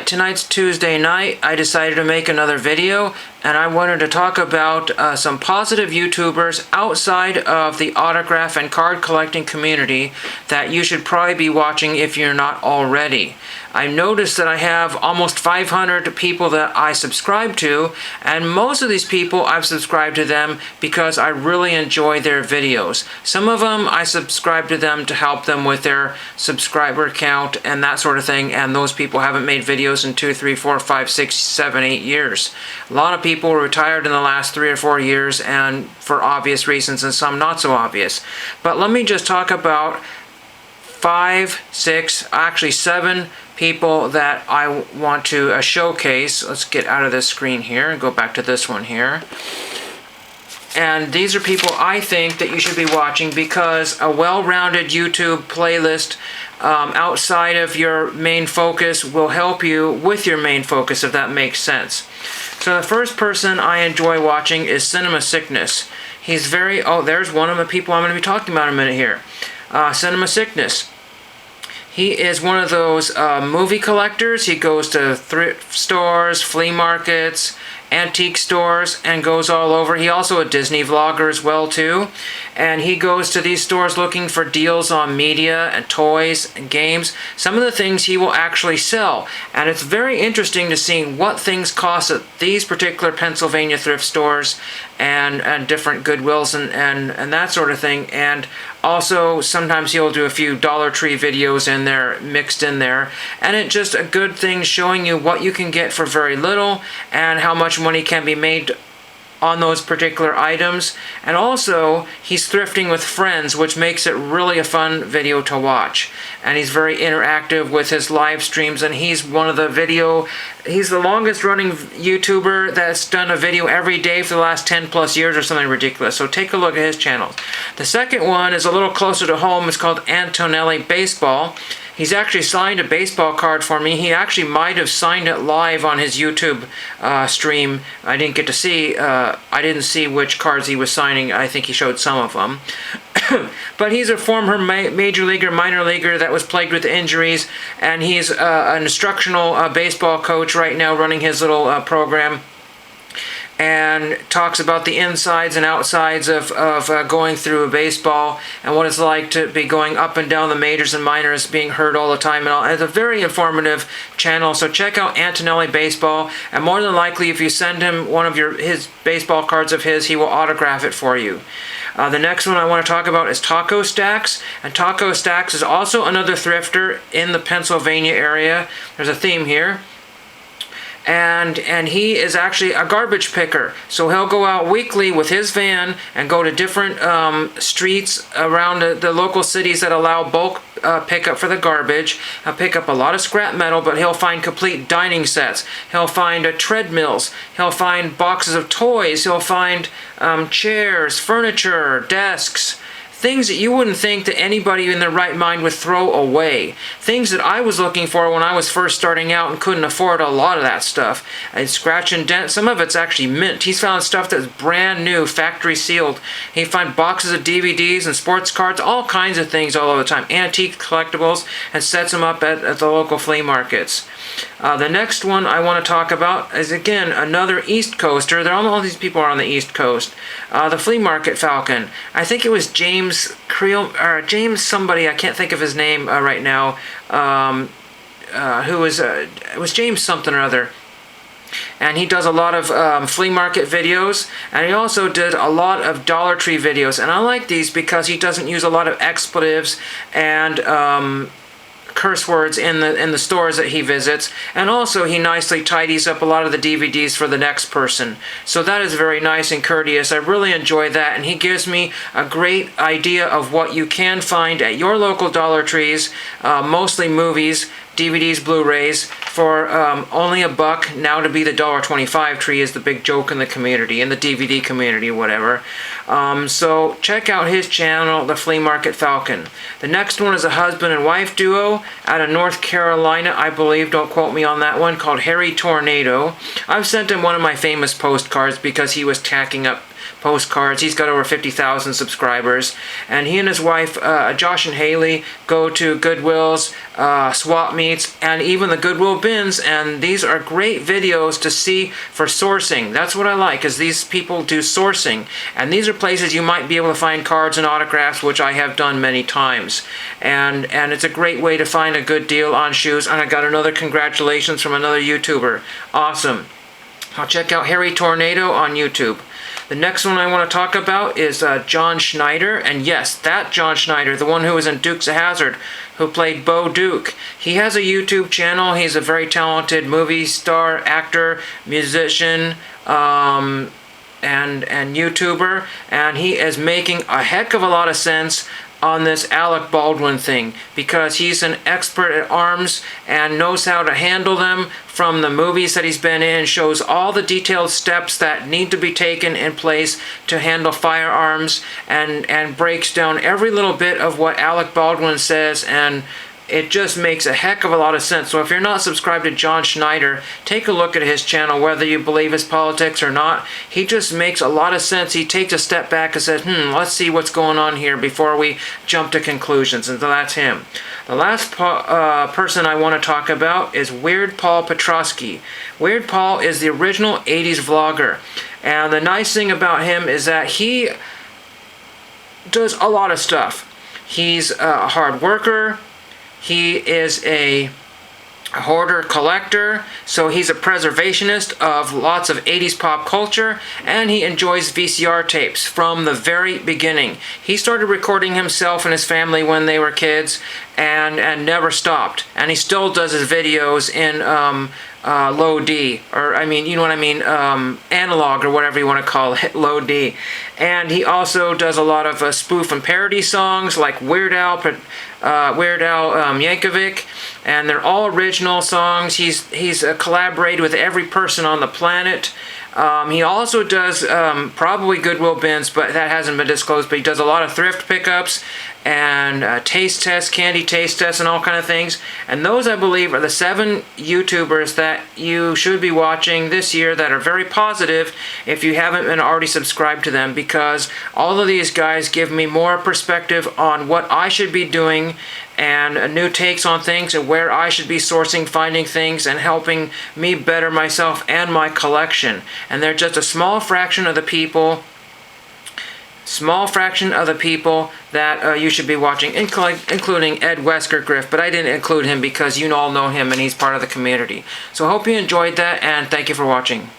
tonight's Tuesday night, I decided to make another video, and I wanted to talk about some positive YouTubers outside of the autograph and card collecting community that you should probably be watching if you're not already. I noticed that I have almost 500 people that I subscribe to, and most of these people I've subscribed to them because I really enjoy their videos. Some of them I subscribe to them to help them with their subscriber count and that sort of thing, and those people haven't made videos in 2, 3, 4, 5, 6, 7, 8 years. A lot of people retired in the last 3 or 4 years, and for obvious reasons, and some not so obvious. But let me just talk about 5, 6, actually 7 people that I want to showcase. Let's get out of this screen here and go back to this one here. And these are people I think that you should be watching because a well-rounded YouTube playlist outside of your main focus will help you with your main focus, if that makes sense. So the first person I enjoy watching is Cinema Sickness. He's there's one of the people I'm going to be talking about in a minute here. Cinema Sickness. He is one of those movie collectors. He goes to thrift stores, flea markets, antique stores, and goes all over. He also a Disney vlogger as well too, and he goes to these stores looking for deals on media and toys and games. Some of the things he will actually sell, and it's very interesting to see what things cost at these particular Pennsylvania thrift stores and different Goodwills and that sort of thing. And also sometimes he'll do a few Dollar Tree videos in there, mixed in there, and it's just a good thing showing you what you can get for very little and how much money can be made on those particular items. And also he's thrifting with friends, which makes it really a fun video to watch. And he's very interactive with his live streams, and he's the longest running YouTuber that's done a video every day for the last 10 plus years or something ridiculous. So take a look at his channel. The second one is a little closer to home. It's called Antonelli Baseball. He's actually signed a baseball card for me. He actually might have signed it live on his YouTube stream. I didn't get to see. I didn't see which cards he was signing. I think he showed some of them. But he's a former major leaguer, minor leaguer that was plagued with injuries, and he's an instructional baseball coach right now running his little program, and talks about the insides and outsides of going through a baseball and what it's like to be going up and down the majors and minors, being hurt all the time and all. It's a very informative channel, so check out Antonelli Baseball, and more than likely if you send him one of his baseball cards of his, he will autograph it for you. The next one I want to talk about is Taco Stacks, and Taco Stacks is also another thrifter in the Pennsylvania area. There's a theme here. And he is actually a garbage picker. So he'll go out weekly with his van and go to different streets around the local cities that allow bulk pickup for the garbage. He'll pick up a lot of scrap metal, but he'll find complete dining sets. He'll find treadmills. He'll find boxes of toys. He'll find chairs, furniture, desks. Things that you wouldn't think that anybody in their right mind would throw away. Things that I was looking for when I was first starting out and couldn't afford a lot of that stuff. And scratch and dent, some of it's actually mint. He's found stuff that's brand new, factory sealed. He finds boxes of DVDs and sports cards, all kinds of things all the time. Antique collectibles, and sets them up at the local flea markets. The next one I want to talk about is, again, another East Coaster. All these people are on the East Coast. The Flea Market Falcon. I think it was James Creel, or James somebody, I can't think of his name right now, it was James something or other. And he does a lot of flea market videos, and he also did a lot of Dollar Tree videos. And I like these because he doesn't use a lot of expletives and curse words in the stores that he visits, and also he nicely tidies up a lot of the DVDs for the next person. So that is very nice and courteous. I really enjoy that, and he gives me a great idea of what you can find at your local Dollar Trees, mostly movies, DVDs, Blu-rays, for only $1. Now to be the $1.25 tree is the big joke in the community, in the DVD community, whatever. So check out his channel, The Flea Market Falcon. The next one is a husband and wife duo out of North Carolina, I believe, don't quote me on that one, called Harry Tornado. I've sent him one of my famous postcards because he was tacking up postcards. He's got over 50,000 subscribers. And he and his wife, Josh and Haley, go to Goodwills, swap meets, and even the Goodwill bins. And these are great videos to see for sourcing. That's what I like, is these people do sourcing. And these are places you might be able to find cards and autographs, which I have done many times. And it's a great way to find a good deal on shoes. And I got another congratulations from another YouTuber. Awesome. I'll check out Harry Tornado on YouTube. The next one I want to talk about is John Schneider. And yes, that John Schneider, the one who was in Dukes of Hazzard, who played Bo Duke. He has a YouTube channel. He's a very talented movie star, actor, musician, and YouTuber. And he is making a heck of a lot of sense on this Alec Baldwin thing, because he's an expert at arms and knows how to handle them from the movies that he's been in, shows all the detailed steps that need to be taken in place to handle firearms, and breaks down every little bit of what Alec Baldwin says, and it just makes a heck of a lot of sense. So if you're not subscribed to John Schneider, take a look at his channel, whether you believe his politics or not. He just makes a lot of sense. He takes a step back and says, let's see what's going on here before we jump to conclusions. And so that's him. The last person I want to talk about is Weird Paul Petrosky. Weird Paul is the original 80s vlogger. And the nice thing about him is that he does a lot of stuff. He's a hard worker. He is a hoarder collector, so he's a preservationist of lots of 80s pop culture, and he enjoys VCR tapes from the very beginning. He started recording himself and his family when they were kids, and never stopped. And he still does his videos in low D, or I mean, you know what I mean, analog, or whatever you want to call it, low D. And he also does a lot of spoof and parody songs like Weird Al Yankovic, and they're all original songs. He's collaborated with every person on the planet. He also does probably Goodwill bins, but that hasn't been disclosed, but he does a lot of thrift pickups and taste tests, candy taste tests, and all kind of things. And those, I believe, are the 7 YouTubers that you should be watching this year that are very positive if you haven't been already subscribed to them, because all of these guys give me more perspective on what I should be doing and new takes on things and where I should be sourcing, finding things, and helping me better myself and my collection. And they're just a small fraction of the people that you should be watching, including Ed Wesker Griff, but I didn't include him because you all know him and he's part of the community. So I hope you enjoyed that, and thank you for watching.